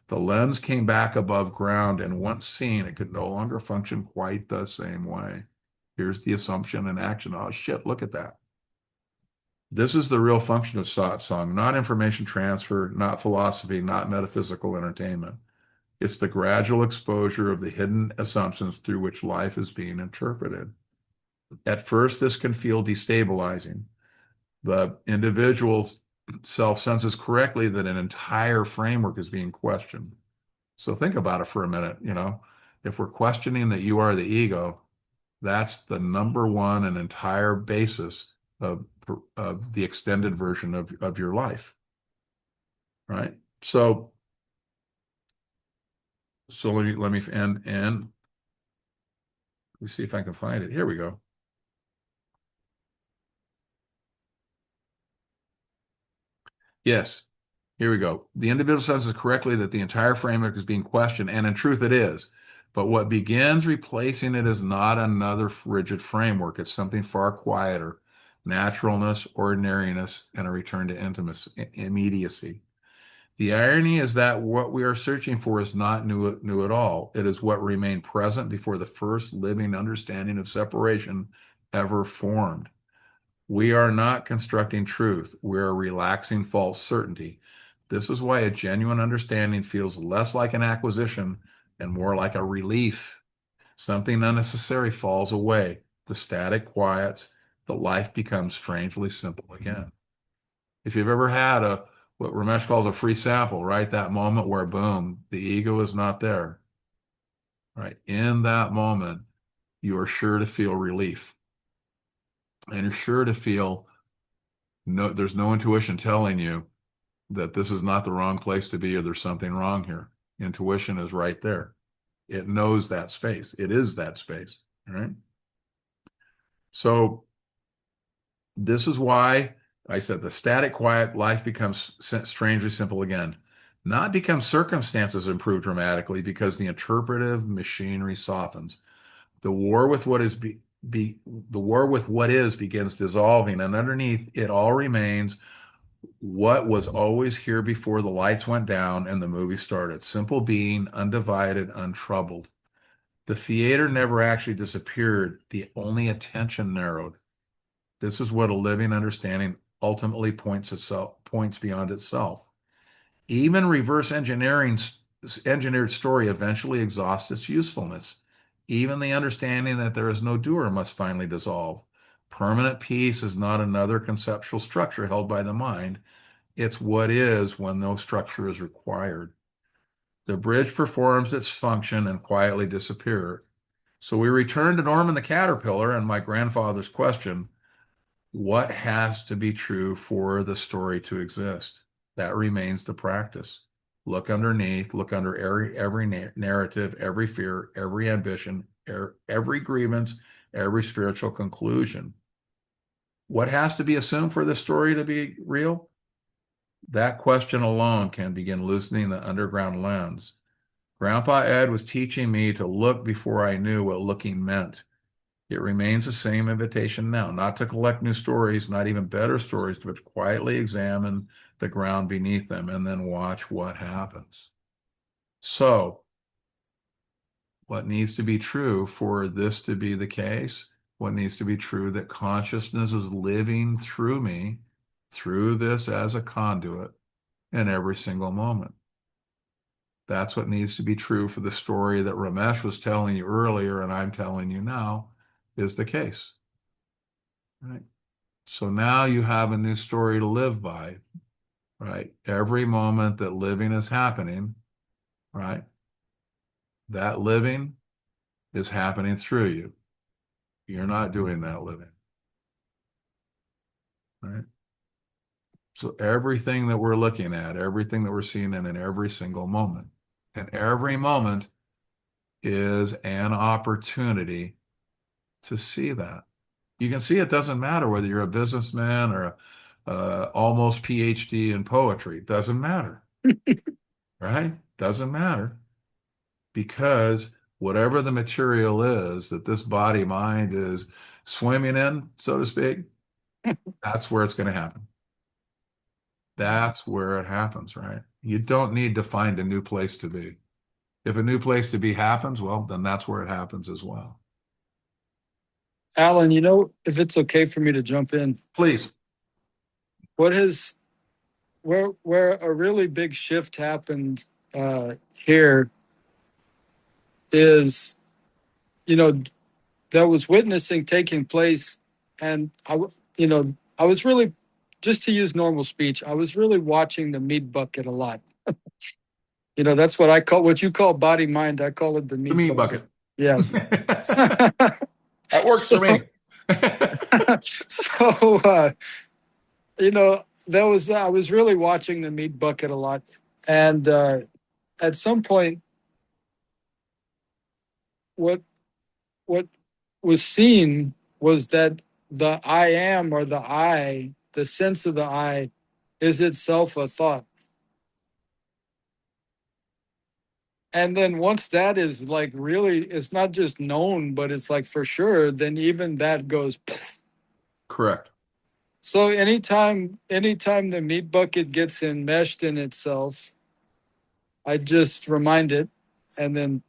The lens came back above ground, and once seen, it could no longer function quite the same way. Here's the assumption and action. Oh, shit, look at that. This is the real function of satsang, not information transfer, not philosophy, not metaphysical entertainment. It's the gradual exposure of the hidden assumptions through which life is being interpreted. At first, this can feel destabilizing. The individual's self senses correctly that an entire framework is being questioned. So think about it for a minute. If we're questioning that you are the ego, that's the number one and entire basis of the extended version of your life, right? So let me and let me see if I can find it. Here we go. Yes, here we go. The individual senses correctly that the entire framework is being questioned, and in truth it is. But what begins replacing it is not another rigid framework. It's something far quieter, naturalness, ordinariness, and a return to intimacy, immediacy. The irony is that what we are searching for is not new at all. It is what remained present before the first living understanding of separation ever formed. We are not constructing truth. We are relaxing false certainty. This is why a genuine understanding feels less like an acquisition and more like a relief. Something unnecessary falls away. The static quiets. The life becomes strangely simple again. If you've ever had what Ramesh calls a free sample, right? That moment where boom, the ego is not there, right? In that moment, you are sure to feel relief. And you're sure to feel there's no intuition telling you that this is not the wrong place to be or there's something wrong here. Intuition is right there. It knows that space. It is that space, right? So this is why I said the static quiet life becomes strangely simple again. Not because circumstances improve dramatically, because the interpretive machinery softens. The war with what is the war with what is begins dissolving, and underneath it all remains what was always here before the lights went down and the movie started. Simple being, undivided, untroubled. The theater never actually disappeared. The only attention narrowed. This is what a living understanding ultimately points beyond itself. Even reverse engineered story eventually exhausts its usefulness. Even the understanding that there is no doer must finally dissolve. Permanent peace is not another conceptual structure held by the mind. It's what is when no structure is required. The bridge performs its function and quietly disappears. So we return to Norman the Caterpillar and my grandfather's question, what has to be true for the story to exist? That remains the practice. Look underneath, look under every narrative, every fear, every ambition, every grievance, every spiritual conclusion. What has to be assumed for the story to be real? That question alone can begin loosening the underground lens. Grandpa Ed was teaching me to look before I knew what looking meant. It remains the same invitation now, not to collect new stories, not even better stories, but quietly examine the ground beneath them and then watch what happens. So, what needs to be true for this to be the case? What needs to be true that consciousness is living through me, through this as a conduit in every single moment. That's what needs to be true for the story that Ramesh was telling you earlier and I'm telling you now is the case. Right? So now you have a new story to live by, right? Every moment that living is happening, right? That living is happening through you. You're not doing that living, right? So everything that we're looking at, everything that we're seeing in every single moment, and every moment is an opportunity to see that. You can see it doesn't matter whether you're a businessman or almost PhD in poetry. It doesn't matter, right? Doesn't matter because whatever the material is that this body mind is swimming in, so to speak, that's where it's going to happen. That's where it happens, right? You don't need to find a new place to be. If a new place to be happens, well, then that's where it happens as well. Alan, you know, if it's okay for me to jump in, Please. what has where a really big shift happened here is, you know, there was witnessing taking place, and you know, I was really, just to use normal speech, I was really watching the meat bucket a lot. You know, that's what I call, what you call body mind. I call it the The meat meat bucket. bucket. Yeah. That works for so, me. so you know, that was I was really watching the meat bucket a lot, and at some point, what what was seen was that the I am, or the I, the sense of the I, is itself a thought. And then once that is like really, it's not just known, but it's like for sure, then even that goes. Correct. So anytime the meat bucket gets enmeshed in itself, I just remind it, and then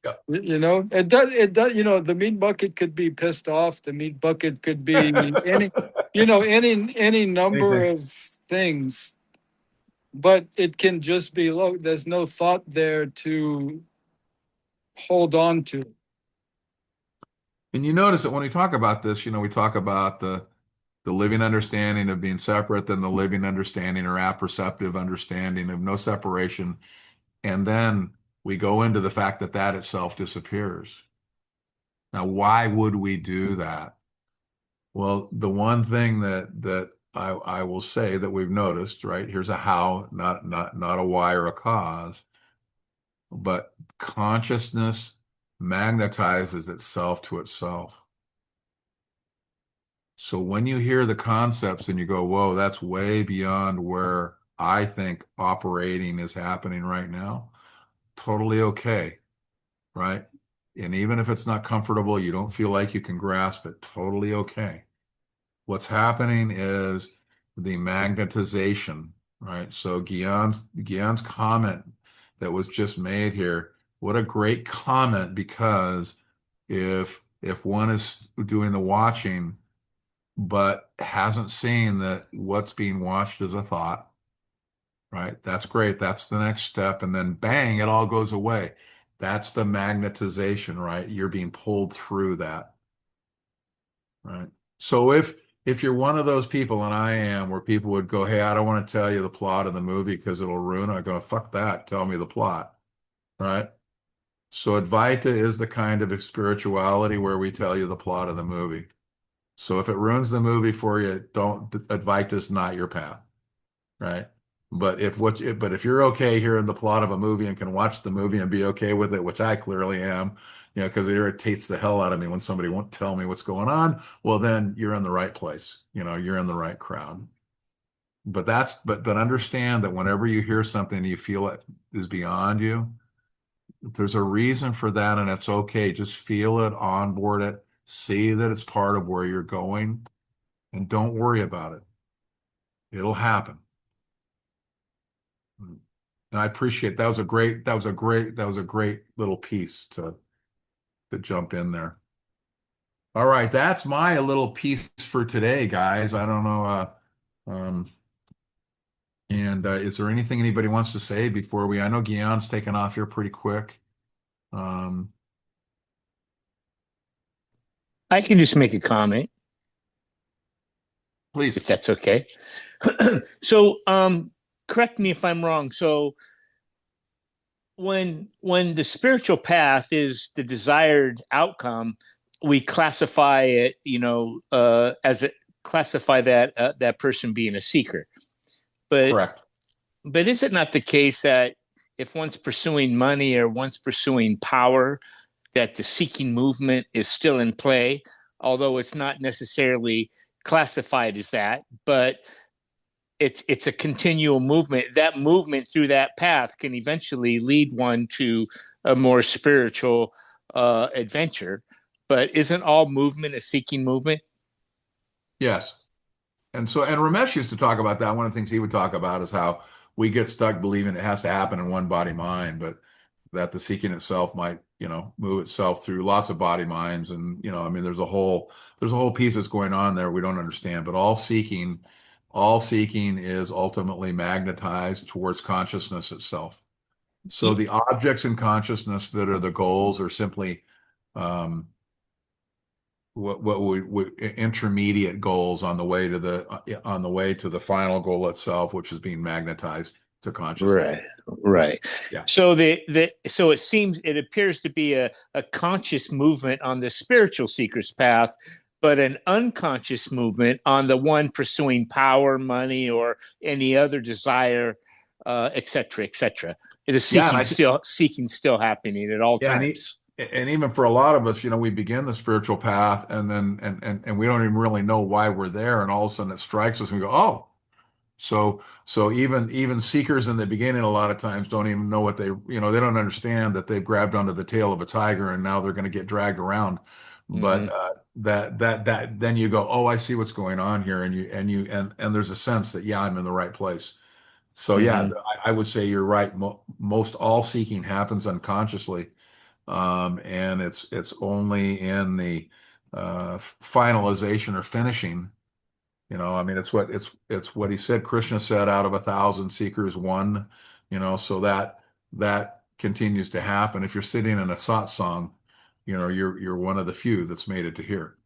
Yeah. it does, the meat bucket could be pissed off, the meat bucket could be any number Anything. of things, but it can just be low. There's no thought there to hold on to. And you notice that when we talk about this, we talk about the living understanding of being separate, then the living understanding or apperceptive understanding of no separation. And then we go into the fact that that itself disappears. Now, why would we do that? Well, the one thing that I will say that we've noticed, right? Here's a how, not a why or a cause, but consciousness magnetizes itself to itself. So when you hear the concepts and you go, whoa, that's way beyond where I think operating is happening right now, totally okay, right? And even if it's not comfortable, you don't feel like you can grasp it, totally okay. What's happening is the magnetization, right? So Guillaume's comment that was just made here, what a great comment, because if one is doing the watching but hasn't seen that what's being watched is a thought, right? That's great. That's the next step. And then bang, it all goes away. That's the magnetization, right? You're being pulled through that, right? So if you're one of those people, and I am, where people would go, hey, I don't want to tell you the plot of the movie because it'll ruin it. I go, fuck that. Tell me the plot, right? So Advaita is the kind of spirituality where we tell you the plot of the movie. So if it ruins the movie for you, don't, Advaita is not your path, right? But if you're okay hearing the plot of a movie and can watch the movie and be okay with it, which I clearly am, because it irritates the hell out of me when somebody won't tell me what's going on, well, then you're in the right place. You're in the right crowd. But understand that whenever you hear something you feel it is beyond you, there's a reason for that, and it's okay. Just feel it, onboard it, see that it's part of where you're going, and don't worry about it. It'll happen. And I appreciate that was a great little piece to jump in there. All right, that's my little piece for today, guys. I don't know. Um, and is there anything anybody wants to say before we? I know Guillaume's taking off here pretty quick. Um, I can just make a comment. Please. if that's okay. So, correct me if I'm wrong. So, when the spiritual path is the desired outcome, we classify it, as a classify that person being a seeker. But Correct. is it not the case that if one's pursuing money or one's pursuing power, that the seeking movement is still in play, although it's not necessarily classified as that, but it's a continual movement. That movement through that path can eventually lead one to a more spiritual adventure. But isn't all movement a seeking movement? Yes. And Ramesh used to talk about that. One of the things he would talk about is how we get stuck believing it has to happen in one body mind, but that the seeking itself might, move itself through lots of body minds. And, I mean, there's a whole piece that's going on there we don't understand, but all seeking is ultimately magnetized towards consciousness itself. So the objects in consciousness that are the goals are simply um, what we intermediate goals on the way to the final goal itself, which is being magnetized to consciousness. Right, Yeah, right. yeah, So so it appears to be a conscious movement on the spiritual seeker's path, but an unconscious movement on the one pursuing power, money, or any other desire, et cetera, et cetera. The yeah. And seeking still happening at all yeah, times. and even for a lot of us, we begin the spiritual path, and then and we don't even really know why we're there, and all of a sudden it strikes us, and we go, oh. So even seekers in the beginning a lot of times don't even know they don't understand that they've grabbed onto the tail of a tiger and now they're going to get dragged around. But Mm-hmm, that then you go, oh, I see what's going on here, and there's a sense that yeah, I'm in the right place. So yeah, mm-hmm. I would say you're right. Most all seeking happens unconsciously, and it's only in the finalization or finishing. I mean, it's what he said. Krishna said, "Out of 1,000 seekers, one." So that continues to happen. If you're sitting in a satsang, you're one of the few that's made it to here.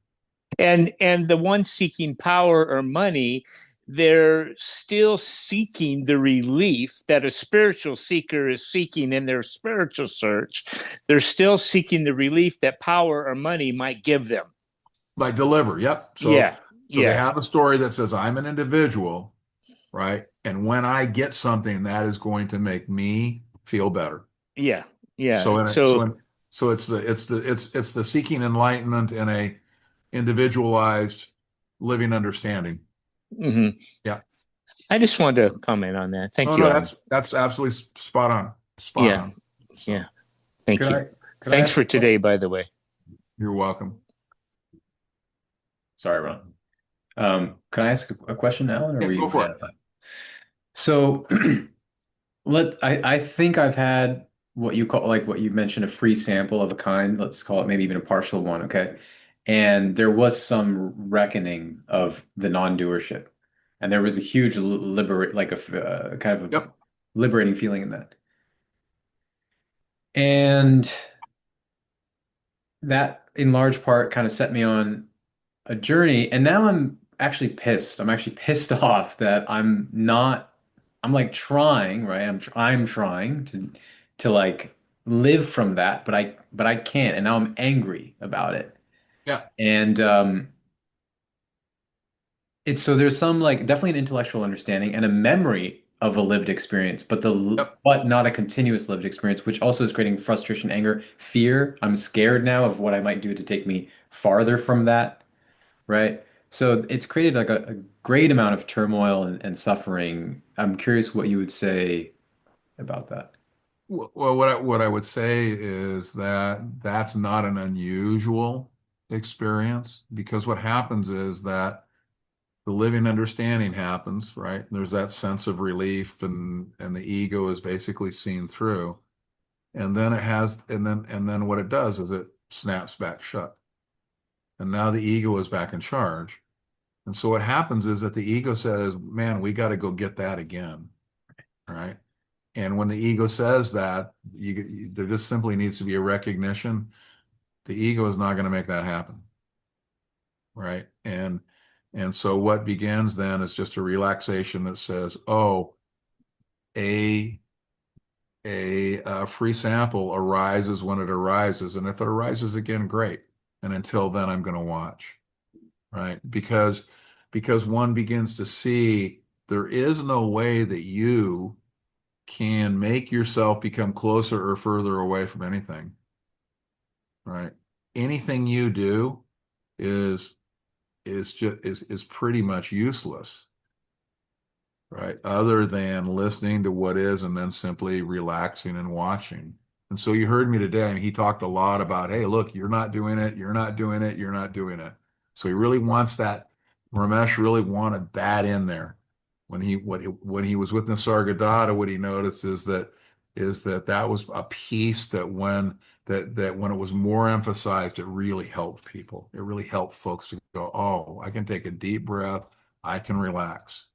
And the one seeking power or money, they're still seeking the relief that a spiritual seeker is seeking in their spiritual search. They're still seeking the relief that power or money might give them. Like deliver, yep. So Yeah, so they yeah, have a story that says I'm an individual, right? And when I get something, that is going to make me feel better. yeah, yeah. So in it, so So, in, so it's the seeking enlightenment in a individualized living understanding. mhm. Yeah. I just wanted to comment on that. Oh Thank you, no, Alan. that's absolutely spot on. Spot Yeah, on. yeah. So Thank Could you. I could I Thanks ask for today, by the way. you're welcome. sorry, Ron. Can I ask a question, Alan, or Yeah, were go you for yeah. it. So I think I've had what you call like what you mentioned a free sample of a kind, let's call it maybe even a partial one, okay? And there was some reckoning of the non-doership. And there was a huge liberate like kind of a Yep. liberating feeling in that. And that in large part kind of set me on a journey, and now I'm actually pissed. I'm actually pissed off that I'm not. I'm like trying, right? I'm trying to like live from that, but I can't, and now I'm angry about it. Yeah. And it's so there's some like definitely an intellectual understanding and a memory of a lived experience, Yep. but not a continuous lived experience, which also is creating frustration, anger, fear. I'm scared now of what I might do to take me farther from that. Right. So it's created like a great amount of turmoil and suffering. I'm curious what you would say about that. Well, what I would say is that that's not an unusual experience because what happens is that the living understanding happens, right? There's that sense of relief and the ego is basically seen through. And then what it does is it snaps back shut. And now the ego is back in charge. And so what happens is that the ego says, man, we got to go get that again. All right. And when the ego says that, there just simply needs to be a recognition. The ego is not going to make that happen. Right. And so what begins then is just a relaxation that says, oh, a free sample arises when it arises, and if it arises again, great. And until then, I'm going to watch, right? Because one begins to see there is no way that you can make yourself become closer or further away from anything, right? Anything you do is is pretty much useless, right? Other than listening to what is and then simply relaxing and watching. And so you heard me today, and he talked a lot about, hey, look, you're not doing it, you're not doing it, you're not doing it. So he really wants that. Ramesh really wanted that in there. When he was with Nisargadatta, what he noticed is that that was a piece that when it was more emphasized, it really helped people. It really helped folks to go, oh, I can take a deep breath, I can relax.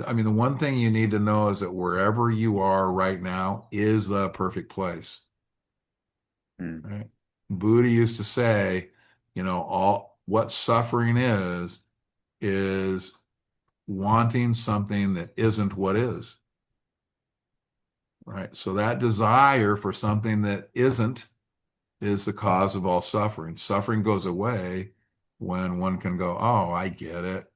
I mean, the one thing you need to know is that wherever you are right now is the perfect place, Mm. right? Buddha used to say, all what suffering is wanting something that isn't what is, right? So that desire for something that isn't is the cause of all suffering. Suffering goes away when one can go, oh, I get it.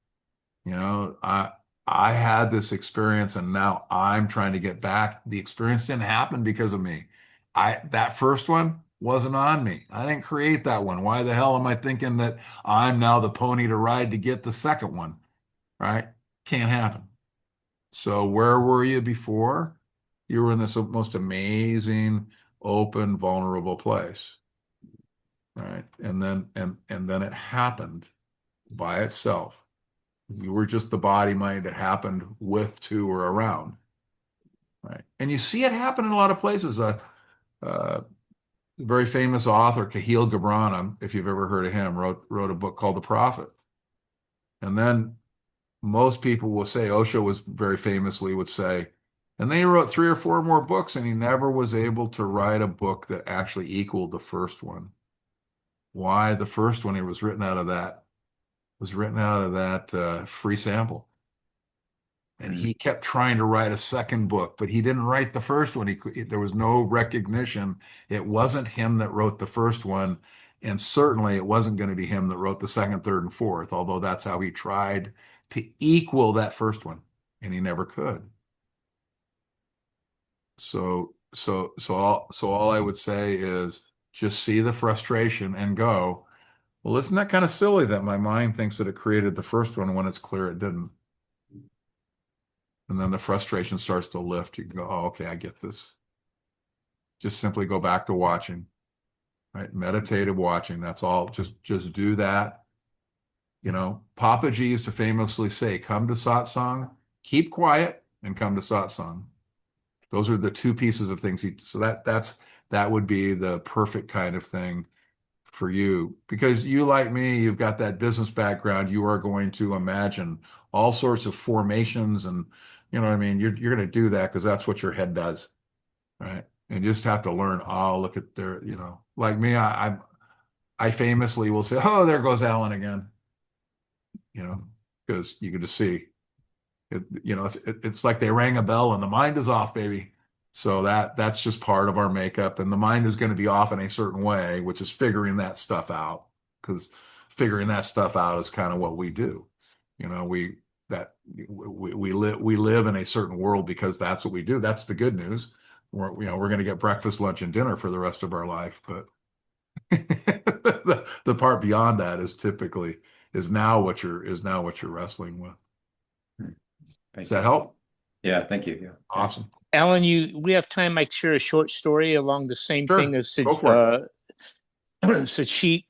You know, I had this experience and now I'm trying to get back. The experience didn't happen because of me. That first one wasn't on me. I didn't create that one. Why the hell am I thinking that I'm now the pony to ride to get the second one? Right? Can't happen. So where were you before? You were in this most amazing, open, vulnerable place. Right? And then it happened by itself. You were just the body mind that happened with, to, or around, right? And you see it happen in a lot of places. A very famous author, Kahil Gibran, if you've ever heard of him, wrote a book called The Prophet. And then most people will say, Osho was very famously would say, and then he wrote 3 or 4 more books, and he never was able to write a book that actually equaled the first one. Why? The first one, he was written out of that free sample. And Mm. he kept trying to write a second book, but he didn't write the first one. There was no recognition. It wasn't him that wrote the first one, and certainly it wasn't going to be him that wrote the second, third, and fourth, although that's how he tried to equal that first one, and he never could. So all I would say is just see the frustration and go, well, isn't that kind of silly that my mind thinks that it created the first one when it's clear it didn't? And then the frustration starts to lift. You can go, oh, okay, I get this. Just simply go back to watching, right? Meditative watching. That's all. Just do that. Papaji used to famously say, come to satsang, keep quiet, and come to satsang. Those are the 2 pieces of things. So that would be the perfect kind of thing for you, because you, like me, you've got that business background. You are going to imagine all sorts of formations, and you know what I mean. You're going to do that because that's what your head does, right? And you just have to learn. Oh, look at their, like me. I famously will say, "Oh, there goes Alan again," because you can just see it. It's like they rang a bell and the mind is off, baby. So that's just part of our makeup, and the mind is going to be off in a certain way, which is figuring that stuff out. Because figuring that stuff out is kind of what we do. We that we live in a certain world because that's what we do. That's the good news. We're going to get breakfast, lunch, and dinner for the rest of our life, but the part beyond that is now what you're wrestling with. Mm. Does Thank that you. help? Yeah, thank you. Yeah. Yeah. Awesome. Alan, we have time. I share a short story along the same thing Sure. as Go for it. Sachit.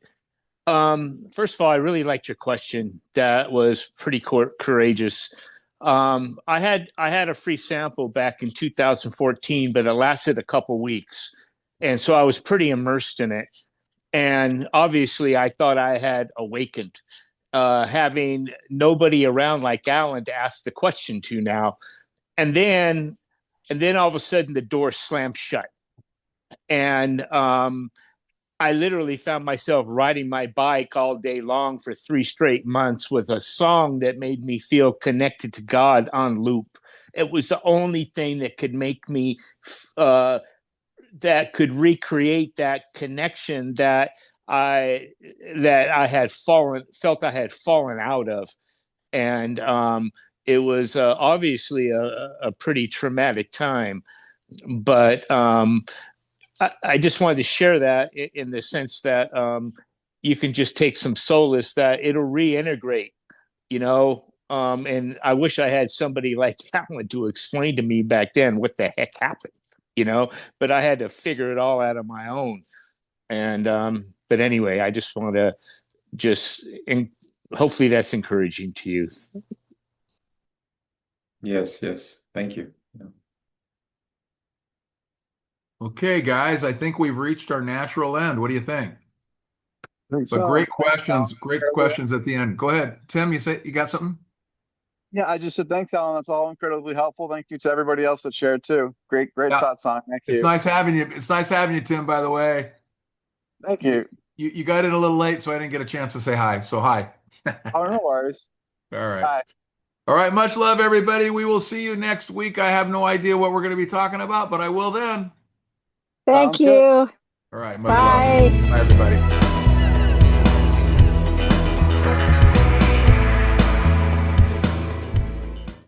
First of all, I really liked your question. That was pretty courageous. I had a free sample back in 2014, but it lasted a couple weeks, and so I was pretty immersed in it. And obviously, I thought I had awakened, having nobody around like Alan to ask the question to now. And then all of a sudden, the door slammed shut, and I literally found myself riding my bike all day long for 3 straight months with a song that made me feel connected to God on loop. It was the only thing that could make me, uh, that could recreate that connection I I had felt I had fallen out of, and it was obviously a pretty traumatic time. But I just wanted to share that in the sense that you can just take some solace that it'll reintegrate, you know. And I wish I had somebody like Alan to explain to me back then what the heck happened, you know. But I had to figure it all out on my own. And but anyway, I just want to just and hopefully that's encouraging to you. Yes, yes. Thank you. Yeah. Okay, guys, I think we've reached our natural end. What do you think? I think But so. Thanks, Alan. great questions at the end. Go ahead, Tim. You got something? Yeah, I just said thanks, Alan. That's all incredibly helpful. Thank you to everybody else that shared too. Great, great Yeah, satsang. Thank it's you. nice having you. It's nice having you, Tim. By the way, Thank you you. you got in a little late, so I didn't get a chance to say hi. So hi. Oh, no worries. All right. Bye. All right. Much love, everybody. We will see you next week. I have no idea what we're going to be talking about, but I will then. Thank Sounds good. you. All right. Much love. Bye. Bye, everybody.